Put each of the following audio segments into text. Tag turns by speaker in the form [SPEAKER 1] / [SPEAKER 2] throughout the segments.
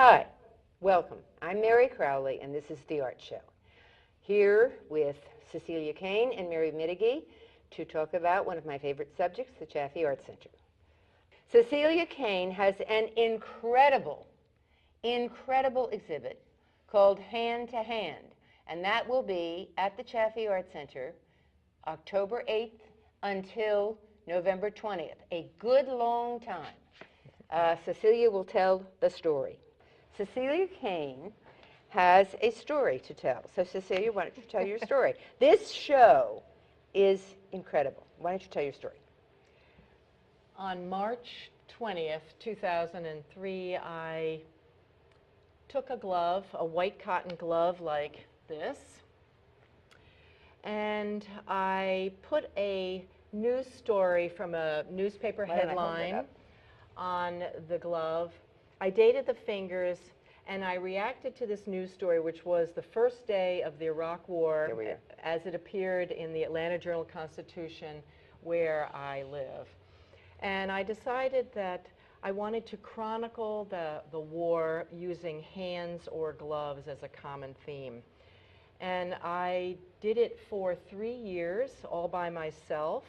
[SPEAKER 1] Hi, welcome. I'm Mary Crowley, and this is The Art Show. Here with Cecelia Kane and Mary Middigey to talk about one of my favorite subjects, the Chaffee Art Center. Cecelia Kane has an incredible exhibit called Hand to Hand, and that will be at the Chaffee Art Center October 8th until November 20th, a good long time. Cecelia will tell the story. Cecelia Kane has a story to tell. So Cecelia, why don't you tell your story? This show is incredible. Why don't you tell your story?
[SPEAKER 2] On March 20th, 2003, I took a glove, a white cotton glove like this, and I put a news story from a newspaper headline on the glove. I dated the fingers, and I reacted to this news story, which was the first day of the Iraq War, as it appeared in the Atlanta Journal-Constitution, where I live. And I decided that I wanted to chronicle the war using hands or gloves as a common theme. And I did it for 3 years, all by myself.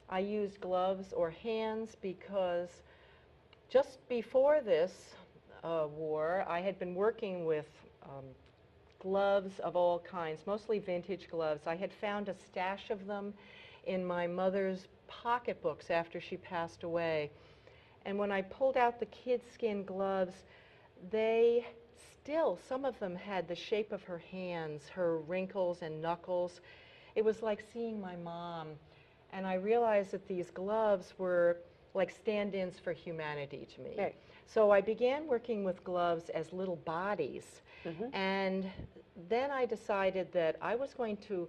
[SPEAKER 2] I used gloves or hands because just before this war, I had been working with gloves of all kinds, mostly vintage gloves. I had found a stash of them in my mother's pocketbooks after she passed away. And when I pulled out the kidskin gloves, they still, some of them had the shape of her hands, her wrinkles and knuckles. It was like seeing my mom. And I realized that these gloves were like stand-ins for humanity to me. Okay. So I began working with gloves as little bodies. And then I decided that I was going to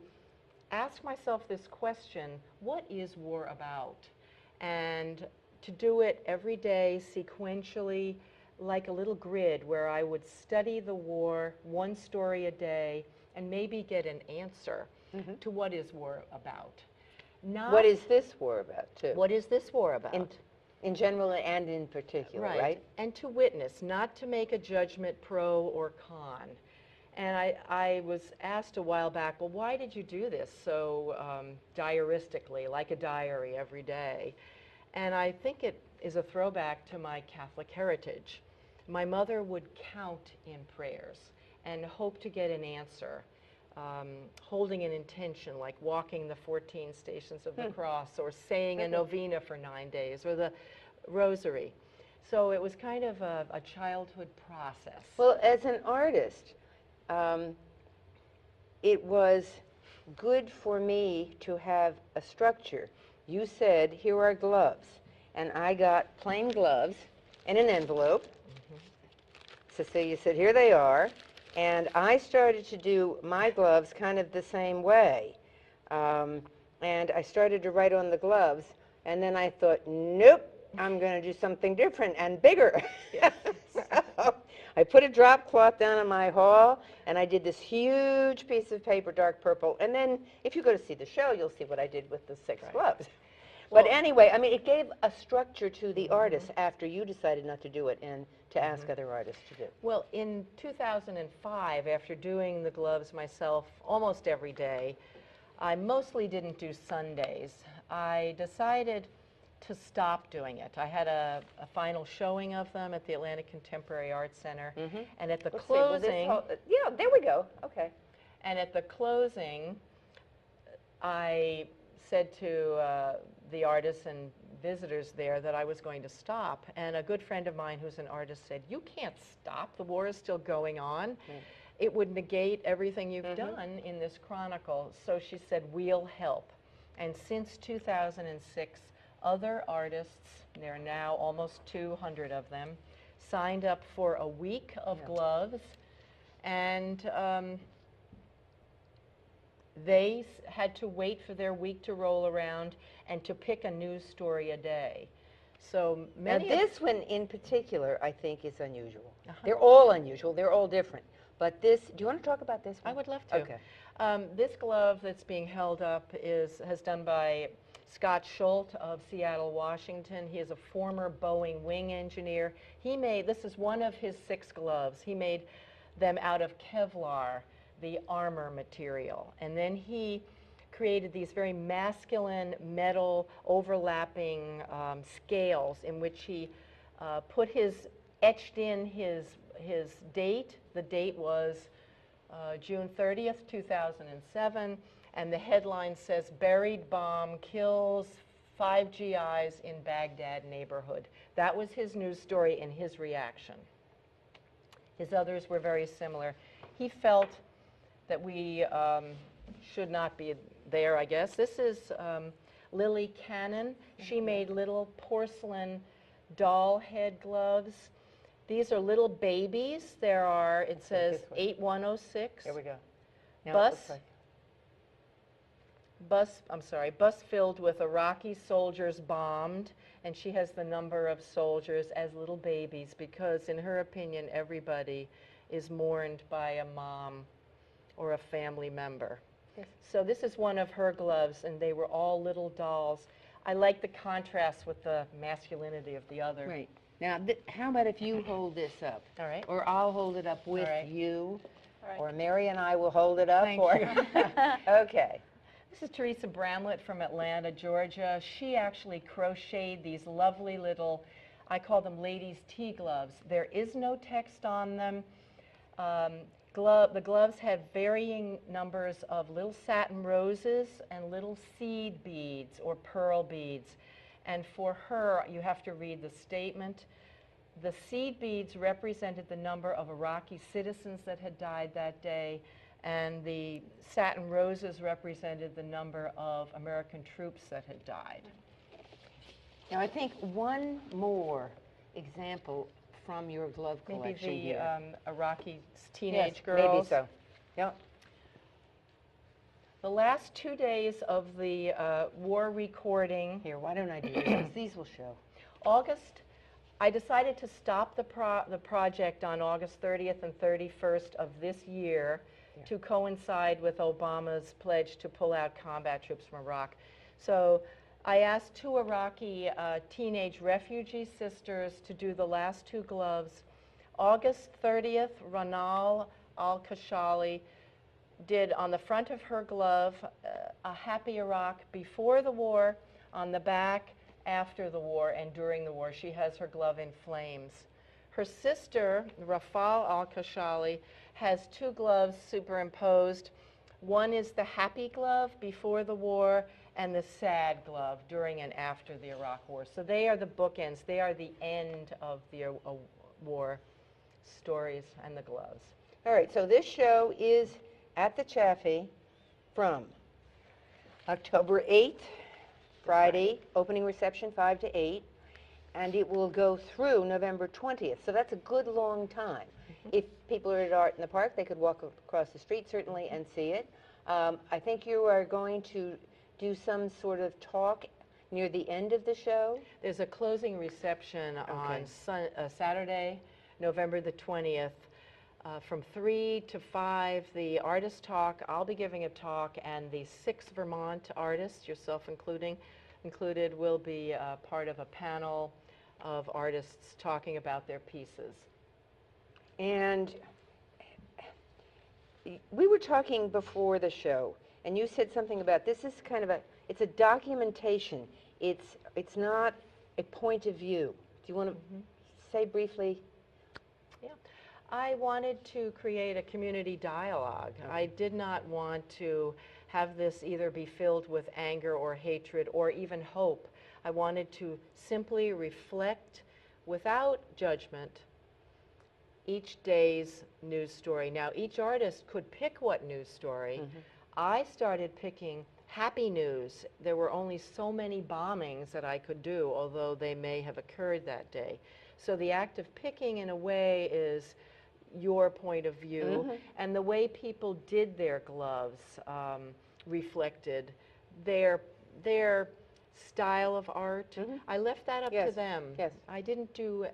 [SPEAKER 2] ask myself this question: what is war about? And to do it every day sequentially, like a little grid, where I would study the war, one story a day, and maybe get an answer to what is war about.
[SPEAKER 1] What is this war about, too?
[SPEAKER 2] What is this war about?
[SPEAKER 1] In general and in particular, right?
[SPEAKER 2] And to witness, not to make a judgment pro or con. And I was asked a while back, well, why did you do this so diaristically, like a diary every day? And I think it is a throwback to my Catholic heritage. My mother would count in prayers and hope to get an answer, holding an intention, like walking the 14 stations of the cross, or saying a novena for 9 days, or the rosary. So it was kind of a childhood process.
[SPEAKER 1] Well, as an artist, it was good for me to have a structure. You said, here are gloves, and I got plain gloves in an envelope. Cecelia said, here they are, and I started to do my gloves kind of the same way. And I started to write on the gloves, and then I thought, nope, I'm going to do something different and bigger. So I put a drop cloth down in my hall, and I did this huge piece of paper, dark purple. And then if you go to see the show, you'll see what I did with the 6 gloves. But anyway, I mean, it gave a structure to the artist after you decided not to do it and to ask other artists to do.
[SPEAKER 2] Well, in 2005, after doing the gloves myself almost every day, I mostly didn't do Sundays. I decided to stop doing it. I had a final showing of them at the Atlanta Contemporary Art Center, and at the closing...
[SPEAKER 1] yeah, there we go. Okay.
[SPEAKER 2] And at the closing, I said to the artists and visitors there that I was going to stop. And a good friend of mine who's an artist said, you can't stop. The war is still going on. It would negate everything you've done in this chronicle. So she said, we'll help. And since 2006, other artists, there are now almost 200 of them, signed up for a week of gloves. And they had to wait for their week to roll around and to pick a news story a day. So many
[SPEAKER 1] now this one in particular, I think, is unusual. They're all unusual. They're all different. But this, do you want to talk about this one?
[SPEAKER 2] I would love to. Okay. This glove that's being held up has done by Scott Schultz of Seattle, Washington. He is a former Boeing wing engineer. He made, this is one of his 6 gloves. He made them out of Kevlar, the armor material. And then he created these very masculine metal overlapping scales in which he etched in his date. The date was June 30th, 2007, and the headline says, "Buried Bomb Kills 5 GIs in Baghdad Neighborhood." That was his news story and his reaction. His others were very similar. He felt that we should not be there, I guess. This is Lily Cannon. She made little porcelain doll head gloves. These are little babies. There are, it says 8106.
[SPEAKER 1] Here we go. Now
[SPEAKER 2] Bus filled with Iraqi soldiers bombed, and she has the number of soldiers as little babies because, in her opinion, everybody is mourned by a mom or a family member.
[SPEAKER 1] Yes.
[SPEAKER 2] So this is one of her gloves, and they were all little dolls. I like the contrast with the masculinity of the other.
[SPEAKER 1] Right. Now, how about if you hold this up?
[SPEAKER 2] All right.
[SPEAKER 1] Or I'll hold it up with
[SPEAKER 2] right.
[SPEAKER 1] you.
[SPEAKER 2] Right.
[SPEAKER 1] Or Mary and I will hold it up.
[SPEAKER 2] Thank you.
[SPEAKER 1] Okay.
[SPEAKER 2] This is Teresa Bramlett from Atlanta, Georgia. She actually crocheted these lovely little, I call them ladies' tea gloves. There is no text on them. The gloves have varying numbers of little satin roses and little seed beads or pearl beads. And for her, you have to read the statement. The seed beads represented the number of Iraqi citizens that had died that day, and the satin roses represented the number of American troops that had died.
[SPEAKER 1] Now, I think one more example from your glove collection
[SPEAKER 2] Maybe the
[SPEAKER 1] here.
[SPEAKER 2] Iraqi teenage
[SPEAKER 1] Yes,
[SPEAKER 2] girls.
[SPEAKER 1] maybe so. Yep.
[SPEAKER 2] The last 2 days of the war recording.
[SPEAKER 1] Here, why don't I do this? These will show.
[SPEAKER 2] I decided to stop the project on August 30th and 31st of this year to coincide with Obama's pledge to pull out combat troops from Iraq. So I asked 2 Iraqi teenage refugee sisters to do the last 2 gloves. August 30th, Ranal Al-Kashali did on the front of her glove a happy Iraq before the war, on the back after the war, and during the war. She has her glove in flames. Her sister, Rafal Al-Kashali, has 2 gloves superimposed. One is the happy glove before the war and the sad glove during and after the Iraq war. So they are the bookends. They are the end of the war stories and the gloves.
[SPEAKER 1] All right, so this show is at the Chaffee from October 8th, Friday, opening reception 5 to 8, and it will go through November 20th. So that's a good long time. If people are at Art in the Park, they could walk across the street certainly and see it. I think you are going to do some sort of talk near the end of the show.
[SPEAKER 2] There's a closing reception on Saturday, November the 20th. From 3 to 5, the artist talk. I'll be giving a talk, and the 6 Vermont artists, yourself included, will be part of a panel of artists talking about their pieces.
[SPEAKER 1] And we were talking before the show, and you said something about this is kind of it's a documentation. It's not a point of view. Do you want to say briefly?
[SPEAKER 2] Yeah. I wanted to create a community dialogue. I did not want to have this either be filled with anger or hatred or even hope. I wanted to simply reflect without judgment each day's news story. Now, each artist could pick what news story. I started picking happy news. There were only so many bombings that I could do, although they may have occurred that day. So the act of picking, in a way, is your point of view, and the way people did their gloves reflected their style of art. I left that up to them.
[SPEAKER 1] Yes.
[SPEAKER 2] I didn't do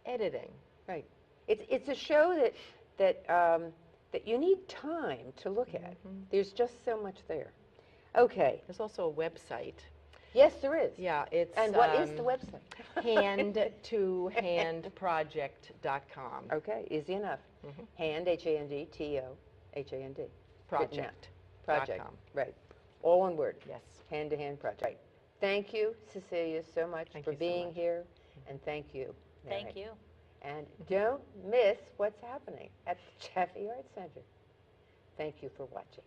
[SPEAKER 2] editing.
[SPEAKER 1] Right. It's a show that you need time to look at. There's just so much there. Okay.
[SPEAKER 2] There's also a website.
[SPEAKER 1] Yes, there is.
[SPEAKER 2] Yeah, it's
[SPEAKER 1] And what is the website?
[SPEAKER 2] hand2handproject.com.
[SPEAKER 1] Okay, easy enough. Hand, H-A-N-D, T-O-H-A-N-D.
[SPEAKER 2] Project.
[SPEAKER 1] Project,
[SPEAKER 2] .com.
[SPEAKER 1] right. All one word.
[SPEAKER 2] Yes.
[SPEAKER 1] Hand to hand project. Right. Thank you, Cecelia, so much
[SPEAKER 2] Thank
[SPEAKER 1] for
[SPEAKER 2] you so
[SPEAKER 1] being
[SPEAKER 2] much.
[SPEAKER 1] here, and thank you, Mary.
[SPEAKER 3] Thank you.
[SPEAKER 1] And don't miss what's happening at the Chaffee Art Center. Thank you for watching.